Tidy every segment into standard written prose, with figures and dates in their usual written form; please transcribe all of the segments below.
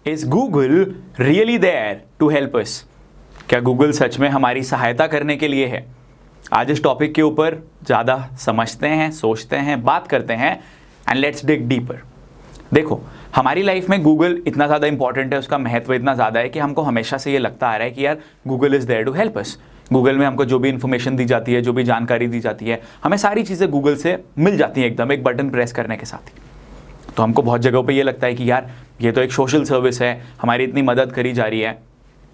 Is Google really there to help us? क्या Google सच में हमारी सहायता करने के लिए है? आज इस टॉपिक के ऊपर ज़्यादा समझते हैं, सोचते हैं, बात करते हैं एंड लेट्स डिग डीपर। देखो, हमारी लाइफ में गूगल इतना ज़्यादा इंपॉर्टेंट है, उसका महत्व इतना ज़्यादा है कि हमको हमेशा से ये लगता आ रहा है कि यार Google is there to help us. Google में हमको जो भी इन्फॉर्मेशन दी जाती है, जो भी जानकारी दी जाती है, हमें सारी चीज़ें गूगल से मिल जाती हैं एकदम एक बटन प्रेस करने के साथ ही। तो हमको बहुत जगहों पे ये लगता है कि यार ये तो एक सोशल सर्विस है, हमारी इतनी मदद करी जा रही है।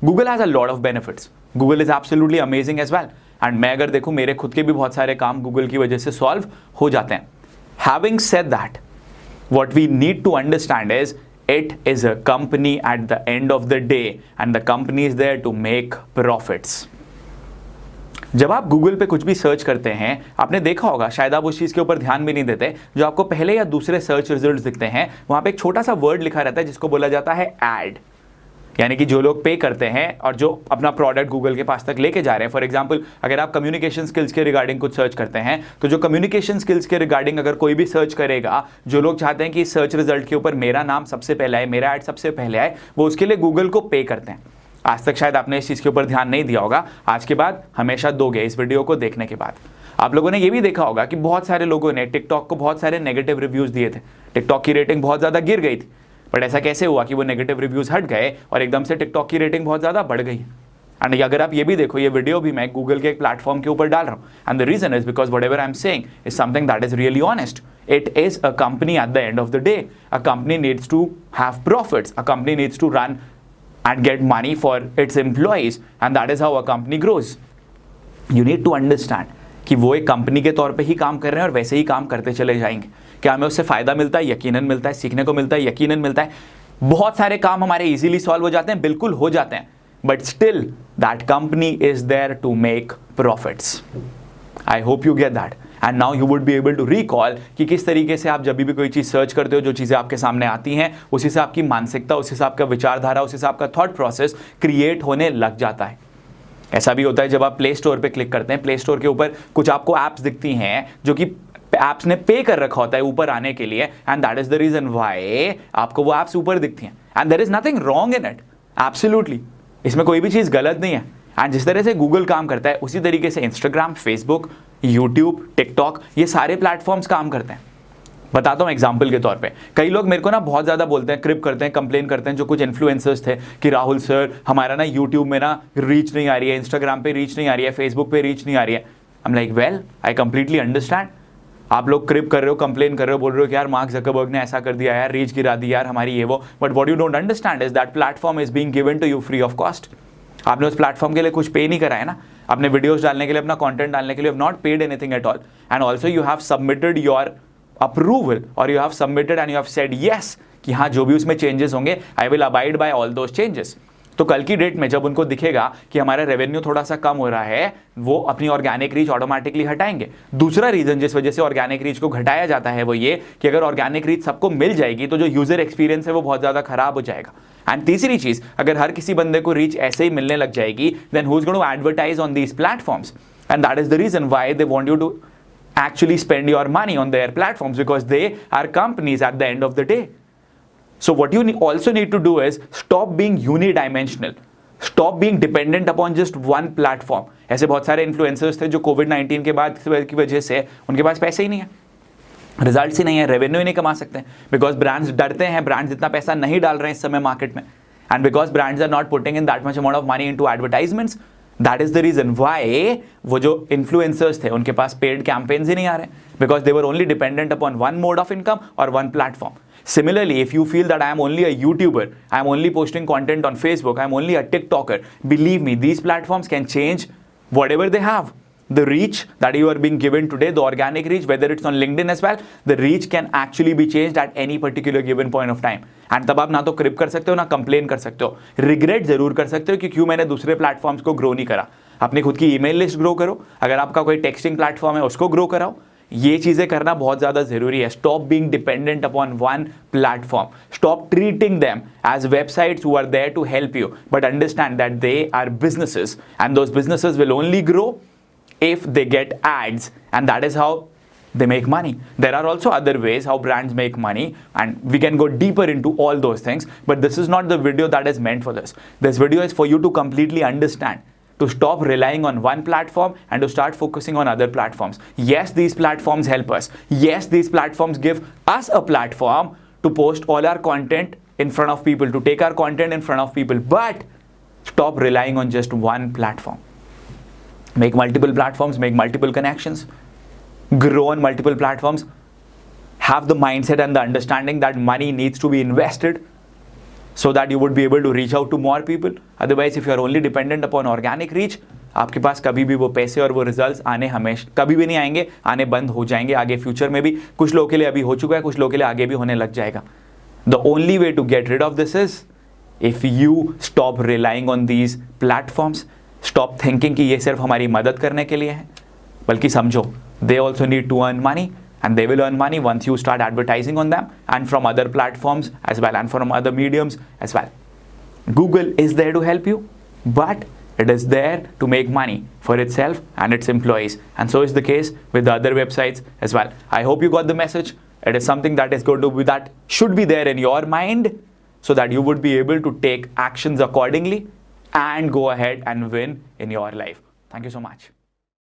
Google has a lot of benefits, Google is absolutely amazing as well. And मैं अगर देखूँ, मेरे खुद के भी बहुत सारे काम गूगल की वजह से सॉल्व हो जाते हैं। Having said that, what we need to understand is it is a company at the end of the day and the company is there to make profits. जब आप गूगल पे कुछ भी सर्च करते हैं, आपने देखा होगा, शायद आप उस चीज़ के ऊपर ध्यान भी नहीं देते, जो आपको पहले या दूसरे सर्च रिजल्ट्स दिखते हैं वहाँ पे एक छोटा सा वर्ड लिखा रहता है जिसको बोला जाता है ऐड। यानी कि जो लोग पे करते हैं और जो अपना प्रोडक्ट गूगल के पास तक लेके जा रहे हैं। फॉर एग्जांपल, अगर आप कम्युनिकेशन स्किल्स के रिगार्डिंग कुछ सर्च करते हैं, तो जो कम्युनिकेशन स्किल्स के रिगार्डिंग अगर कोई भी सर्च करेगा, जो लोग चाहते हैं कि सर्च रिजल्ट के ऊपर मेरा नाम सबसे पहले आए, मेरा ऐड सबसे पहले आए, वो उसके लिए गूगल को पे करते हैं। आज तक शायद आपने इस चीज़ के ऊपर ध्यान नहीं दिया होगा, आज के बाद हमेशा दोगे इस वीडियो को देखने के बाद। आप लोगों ने ये भी देखा होगा कि बहुत सारे लोगों ने टिकटॉक को बहुत सारे नेगेटिव रिव्यूज़ दिए थे। टिकटॉक की रेटिंग बहुत ज़्यादा गिर गई थी, बट ऐसा कैसे हुआ कि वो नेगेटिव रिव्यूज़ हट गए और एकदम से टिकटॉक की रेटिंग बहुत ज़्यादा बढ़ गई? एंड अगर आप ये भी देखो, ये वीडियो भी मैं गूगल के एक प्लेटफॉर्म के ऊपर डाल रहा हूँ, and the reason is because whatever I am saying is something that is really honest. It is a company at the end of the day. A company needs to have profits, a company needs to run and get money for its employees, and that is how a company grows. You need to understand कि वो एक company के तौर पे ही काम कर रहे हैं और वैसे ही काम करते चले जाएंगे। क्या हमें उससे फ़ायदा मिलता है? यकीनन मिलता है। सीखने को मिलता है? यकीनन मिलता है। बहुत सारे काम हमारे इजीली सॉल्व हो जाते हैं, बिल्कुल हो जाते हैं, but still that company is there to make profits. I hope you get that and now you would be able to recall कि किस तरीके से आप जब भी कोई चीज़ सर्च करते हो, जो चीज़ें आपके सामने आती हैं, उसी से आपकी मानसिकता, उसी से आपका विचारधारा, उसी से आपका थॉट प्रोसेस क्रिएट होने लग जाता है। ऐसा भी होता है जब आप प्ले स्टोर पे क्लिक करते हैं, प्ले स्टोर के ऊपर कुछ आपको ऐप्स दिखती हैं जो कि ऐप्स ने पे कर रखा होता है ऊपर आने के लिए, and that is the reason why आपको वो ऐप्स ऊपर दिखती हैं। And there is nothing wrong in it, absolutely, इसमें कोई भी चीज़ गलत नहीं है। एंड जिस तरह से गूगल काम करता है, उसी तरीके से इंस्टाग्राम, फेसबुक, यूट्यूब, टिकटॉक, ये सारे प्लेटफॉर्म्स काम करते हैं। बताता हूँ एग्जाम्पल के तौर पे। कई लोग मेरे को ना बहुत ज़्यादा बोलते हैं, क्रिप करते हैं, कंप्लेन करते हैं, जो कुछ इन्फ्लुएंसर्स थे कि राहुल सर हमारा ना यूट्यूब में ना रीच नहीं आ रही है, इंस्टाग्राम पे रीच नहीं आ रही है, फेसबुक पे रीच नहीं आ रही है। I am like, well, I completely understand. आप लोग क्रिप कर रहे हो, कंप्लेन कर रहे हो, बोल रहे हो कि यार मार्क जकरबर्ग ने ऐसा कर दिया यार, रीच गिरा दी यार हमारी, ये वो, but what you don't understand is that platform is being given to you free of cost. आपने उस प्लेटफॉर्म के लिए कुछ पे नहीं करा है ना, अपने वीडियोस डालने के लिए, अपना कंटेंट डालने के लिए, not paid anything at all, and also you have submitted your approval और you have submitted and you have said yes कि हाँ जो भी उसमें चेंजेस होंगे I will abide by all those changes. तो कल की डेट में जब उनको दिखेगा कि हमारा रेवेन्यू थोड़ा सा कम हो रहा है, वो अपनी ऑर्गेनिक रीच ऑटोमेटिकली हटाएंगे। दूसरा रीजन जिस वजह से ऑर्गेनिक रीच को घटाया जाता है वो ये कि अगर ऑर्गेनिक रीच सबको मिल जाएगी तो जो यूजर एक्सपीरियंस है वो बहुत ज़्यादा खराब हो जाएगा। एंड तीसरी चीज़, अगर हर किसी बंदे को रीच ऐसे ही मिलने लग जाएगी, then who is going to advertise on these platforms, and that is the reason why they want you to actually spend your money on their platforms, because they are companies at the end of the day. So what you also need to do is stop being unidimensional, stop being dependent upon just one platform. ऐसे बहुत सारे influencers थे जो कोविड-19 के बाद की वजह से उनके पास पैसे ही नहीं है, रिजल्ट्स ही नहीं है, रेवेन्यू ही नहीं कमा सकते, बिकॉज ब्रांड्स डरते हैं, ब्रांड्स इतना पैसा नहीं डाल रहे हैं इस समय मार्केट में, and because brands are not putting in that much amount of money into advertisements. That is the reason why वो जो इन्फ्लुएंसर्स थे उनके पास पेड कैंपेन्स ही नहीं आ रहे, because they were only dependent upon one mode of income और one platform. Similarly, if you feel that I am only a YouTuber, I am only posting content on Facebook, I am only a TikToker, believe me, these platforms can change whatever they have. The reach that you are being given today, the organic reach, whether it's on LinkedIn as well, the reach can actually be changed at any particular given point of time. And तब आप ना तो क्रिप कर सकते हो ना complain कर सकते हो, रिग्रेट जरूर कर सकते हो कि क्यों मैंने दूसरे प्लेटफॉर्म्स को ग्रो नहीं करा. अपनी खुद की ईमेल लिस्ट ग्रो करो, अगर आपका कोई टेक्सटिंग प्लेटफॉर्म है उसको ग्रो कराओ. ये चीजें करना बहुत ज्यादा जरूरी है. Stop being dependent upon one platform. Stop treating them as websites who are there to help you, but understand that they are businesses and those businesses will only grow if they get ads, and that is how they make money. There are also other ways how brands make money, and we can go deeper into all those things, but this is not the video that is meant for this. This video is for you to completely understand, to stop relying on one platform and to start focusing on other platforms. Yes, these platforms help us. Yes, these platforms give us a platform to post all our content in front of people, to take our content in front of people, but stop relying on just one platform. Make multiple platforms, make multiple connections, grow on multiple platforms, have the mindset and the understanding that money needs to be invested so that you would be able to reach out to more people. Otherwise, if you are only dependent upon organic reach, आपके पास कभी भी वो पैसे और वो results आने हमेशा कभी भी नहीं आएंगे, आने बंद हो जाएंगे आगे फ्यूचर में भी. कुछ लोगों के लिए अभी हो चुका है, कुछ लोगों के लिए आगे भी होने लग जाएगा. The only way to get rid of this is if you stop relying on these platforms, stop thinking कि ये सिर्फ हमारी मदद करने के लिए है, बल्कि समझो they also need to earn money, and they will earn money once you start advertising on them and from other platforms as well and from other mediums as well. Google is there to help you, but it is there to make money for itself and its employees, and so is the case with the other websites as well. I hope you got the message. It is something that is going to be, that should be there in your mind, so that you would be able to take actions accordingly and go ahead and win in your life. Thank you so much.